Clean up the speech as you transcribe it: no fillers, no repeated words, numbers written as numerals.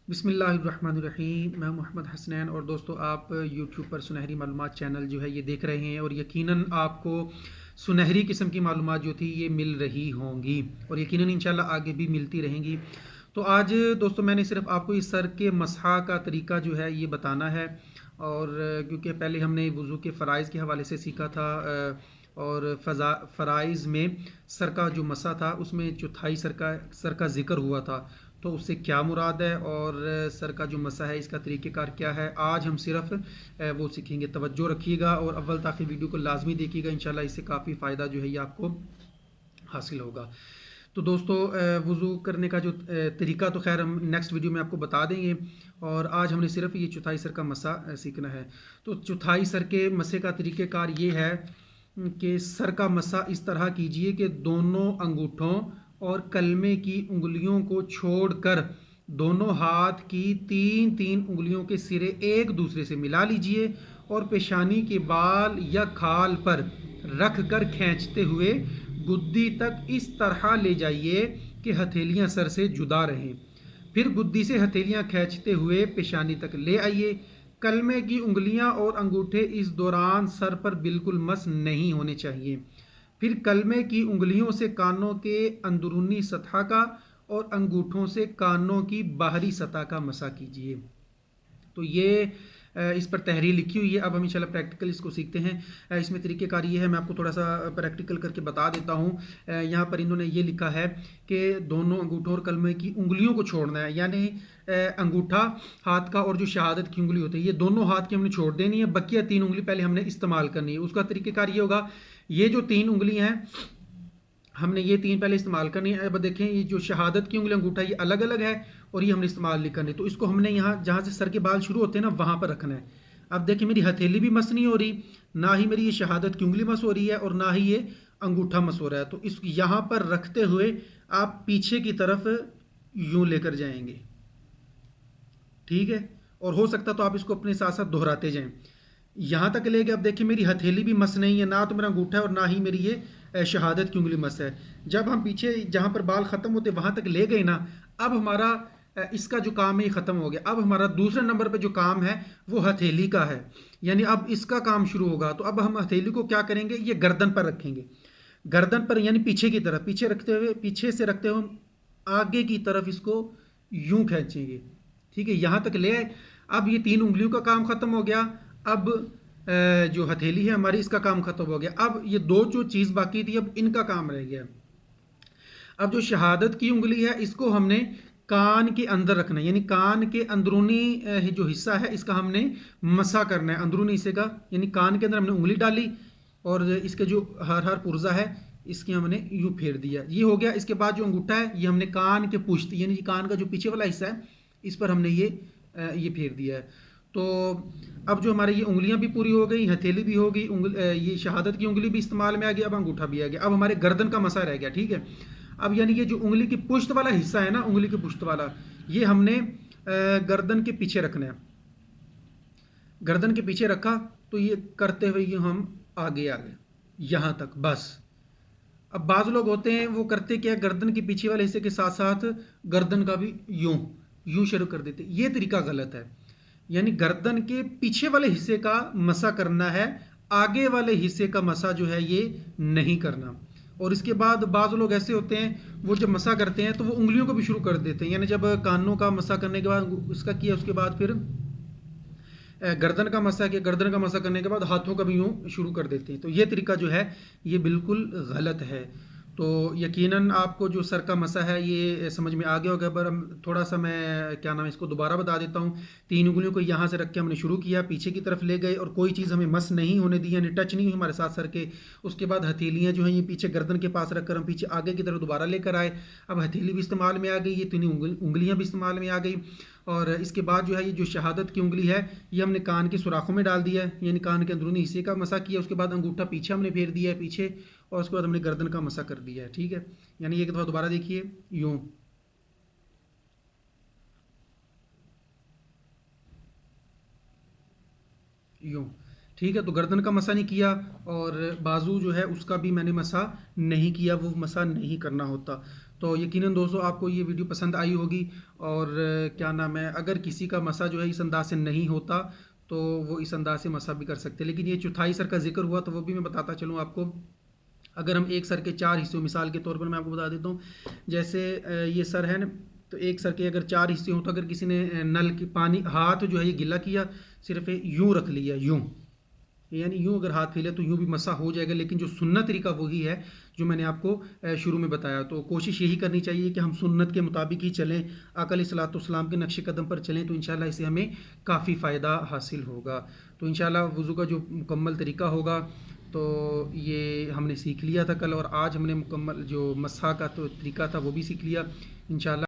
बिस्मिल्लाहिर्रहमानिर्रहीम। मैं मोहम्मद हसनैन और दोस्तों आप यूट्यूब पर सुनहरी मालूमात चैनल जो है ये देख रहे हैं और यकीनन आपको सुनहरी किस्म की मालूमात जो थी ये मिल रही होंगी और यकीनन इंशाल्लाह आगे भी मिलती रहेंगी। तो आज दोस्तों मैंने सिर्फ आपको इस सर के मसहा का तरीका जो है ये बताना है और क्योंकि पहले हमने वज़ू के फ़राइज़ के हवाले से सीखा था और फ़राइज़ में सर का जो मसा था उसमें चौथाई सर का ज़िक्र हुआ था, तो उससे क्या मुराद है और सर का जो मसा है इसका तरीक़ेकार क्या है। आज हम सिर्फ वो सीखेंगे। तवज्जो रखिएगा और अव्वल ताख़िर वीडियो को लाजमी देखिएगा, इंशाल्लाह इससे काफ़ी फ़ायदा जो है ये आपको हासिल होगा। तो दोस्तों वज़ू करने का जो तरीका तो खैर हम नेक्स्ट वीडियो में आपको बता देंगे और आज हमने सिर्फ ये चौथाई सर का मसा सीखना है। तो चौथाई सर के मसे का तरीक़ेकार ये है कि सर का मसा इस तरह कीजिए कि दोनों अंगूठों और कलमे की उंगलियों को छोड़कर दोनों हाथ की तीन तीन उंगलियों के सिरे एक दूसरे से मिला लीजिए और पेशानी के बाल या खाल पर रख कर खींचते हुए गुद्दी तक इस तरह ले जाइए कि हथेलियां सर से जुदा रहें। फिर गुद्दी से हथेलियां खींचते हुए पेशानी तक ले आइए। कलमे की उंगलियां और अंगूठे इस दौरान सर पर बिल्कुल मस नहीं होने चाहिए। फिर कलमे की उंगलियों से कानों के अंदरूनी सतह का और अंगूठों से कानों की बाहरी सतह का मसा कीजिए। तो ये इस पर तहरीर लिखी हुई है। अब हम इंशाल्लाह प्रैक्टिकल इसको सीखते हैं। इसमें तरीक़ेकार ये है, मैं आपको थोड़ा सा प्रैक्टिकल करके बता देता हूँ। यहाँ पर इन्होंने ये लिखा है कि दोनों अंगूठों और कलमे की उंगलियों को छोड़ना है, यानी अंगूठा हाथ का और जो शहादत की उंगली होती है ये दोनों हाथ की हमने छोड़ देनी है। बकिया तीन उंगली पहले हमने इस्तेमाल करनी है। उसका तरीक़ेकार ये होगा, ये जो तीन उंगली हैं हमने ये तीन पहले इस्तेमाल करनी है। अब देखें ये जो शहादत की उंगली अंगूठा ये अलग अलग है और ये हमने इस्तेमाल नहीं करनी, तो इसको हमने यहाँ जहाँ से सर के बाल शुरू होते हैं ना वहाँ पर रखना है। अब देखिए मेरी हथेली भी मस नहीं हो रही, ना ही मेरी ये शहादत की उंगली मस हो रही है और ना ही ये अंगूठा मस हो रहा है। तो इस यहाँ पर रखते हुए आप पीछे की तरफ यूं लेकर जाएंगे, ठीक है। और हो सकता तो आप इसको अपने साथ साथ दोहराते जाएं, यहाँ तक ले गए। अब देखिए मेरी हथेली भी मस नहीं है, ना तो मेरा अंगूठा है और ना ही मेरी ये शहादत की उंगली मस है। जब हम पीछे जहाँ पर बाल ख़त्म होते वहाँ तक ले गए ना, अब हमारा इसका जो काम है ये ख़त्म हो गया। अब हमारा दूसरे नंबर पे जो काम है वो हथेली का है, यानी अब इसका काम शुरू होगा। तो अब हम हथेली को क्या करेंगे, ये गर्दन पर रखेंगे। गर्दन पर यानी पीछे की तरफ, पीछे रखते हुए, पीछे से रखते हुए आगे की तरफ इसको यूं खींचेंगे, ठीक है। यहाँ तक ले आए। अब ये तीन उंगलियों का काम ख़त्म हो गया। अब जो हथेली है हमारी इसका काम खत्म हो गया। अब ये दो जो चीज़ बाकी थी अब इनका काम रह गया। अब जो शहादत की उंगली है इसको हमने कान के अंदर रखना है, यानी कान के अंदरूनी जो हिस्सा है इसका हमने मसा करना है, अंदरूनी हिस्से का। यानी कान के अंदर हमने उंगली डाली और इसके जो हर पुर्जा है इसकी हमने यूँ फेर दिया, ये हो गया। इसके बाद जो अंगूठा है ये हमने कान के पुश्त यानी कान का जो पीछे वाला हिस्सा है इस पर हमने ये फेर दिया है। तो अब जो हमारी ये उंगलियां भी पूरी हो गई, हथेली भी हो गई, ये शहादत की उंगली भी इस्तेमाल में आ गई, अब अंगूठा भी आ गया। अब हमारे गर्दन का मसा रह गया, ठीक है। अब यानी ये जो उंगली की पुश्त वाला हिस्सा है ना, उंगली के पुश्त वाला, ये हमने गर्दन के पीछे रखना है। गर्दन के पीछे रखा तो ये करते हुए ये हम आगे आ गए यहाँ तक, बस। अब बाज़ लोग होते हैं वो करते क्या, गर्दन के पीछे वाले हिस्से के साथ साथ गर्दन का भी यूं यूं शुरू कर देते। ये तरीका गलत है, यानी गर्दन के पीछे वाले हिस्से का मसा करना है, आगे वाले हिस्से का मसा जो है ये नहीं करना। और इसके बाद बाज़ लोग ऐसे होते हैं वो जब मसा करते हैं तो वो उंगलियों को भी शुरू कर देते हैं, यानी जब कानों का मसा करने के बाद उसका किया उसके बाद फिर गर्दन का मसा किया, गर्दन का मसा करने के बाद हाथों का भी यूँ शुरू कर देते हैं। तो ये तरीका जो है ये बिल्कुल गलत है। तो यकीनन आपको जो सर का मसा है ये समझ में आ गया होगा, पर थोड़ा सा मैं क्या नाम है इसको दोबारा बता देता हूँ। तीन उंगलियों को यहाँ से रख के हमने शुरू किया, पीछे की तरफ ले गए और कोई चीज़ हमें मस नहीं होने दी, यानी टच नहीं हुई हमारे साथ सर के। उसके बाद हथेलियाँ जो हैं ये पीछे गर्दन के पास रखकर हम पीछे आगे की तरफ दोबारा लेकर आए। अब हथेली भी इस्तेमाल में आ गई, ये तीन उंगलियाँ भी इस्तेमाल में आ गई। और इसके बाद जो है ये जो शहादत की उंगली है ये हमने कान के सुराखों में डाल दिया है, यानी कान के अंदरूनी हिस्से का मसा किया। उसके बाद अंगूठा पीछे हमने फेर दिया है पीछे, और उसके बाद हमने गर्दन का मसा कर दिया है, ठीक है। यानी एक दफ़ा दोबारा देखिए, यूं यूं, ठीक है। तो गर्दन का मसा नहीं किया और बाजू जो है उसका भी मैंने मसा नहीं किया, वो मसा नहीं करना होता। تو یقیناً دوستو آپ کو یہ ویڈیو پسند آئی ہوگی، اور کیا نام ہے، اگر کسی کا مسا جو ہے اس انداز سے نہیں ہوتا تو وہ اس انداز سے مسا بھی کر سکتے، لیکن یہ چوتھائی سر کا ذکر ہوا تو وہ بھی میں بتاتا چلوں آپ کو۔ اگر ہم ایک سر کے 4 حصوں، مثال کے طور پر میں آپ کو بتا دیتا ہوں، جیسے یہ سر ہے نا، تو ایک سر کے اگر 4 حصے ہوں تو اگر کسی نے نل کی پانی، ہاتھ جو ہے یہ گلا کیا، صرف یوں رکھ لیا، یوں، یعنی یوں اگر ہاتھ پھیلے تو یوں بھی مسح ہو جائے گا، لیکن جو سنت طریقہ وہی ہے جو میں نے آپ کو شروع میں بتایا۔ تو کوشش یہی کرنی چاہیے کہ ہم سنت کے مطابق ہی چلیں، آقا علیہ الصلوۃ والسلام کے نقش قدم پر چلیں، تو انشاءاللہ اس سے ہمیں کافی فائدہ حاصل ہوگا۔ تو انشاءاللہ وضو کا جو مکمل طریقہ ہوگا تو یہ ہم نے سیکھ لیا تھا کل، اور آج ہم نے مکمل جو مسح کا تو طریقہ تھا وہ بھی سیکھ لیا انشاءاللہ۔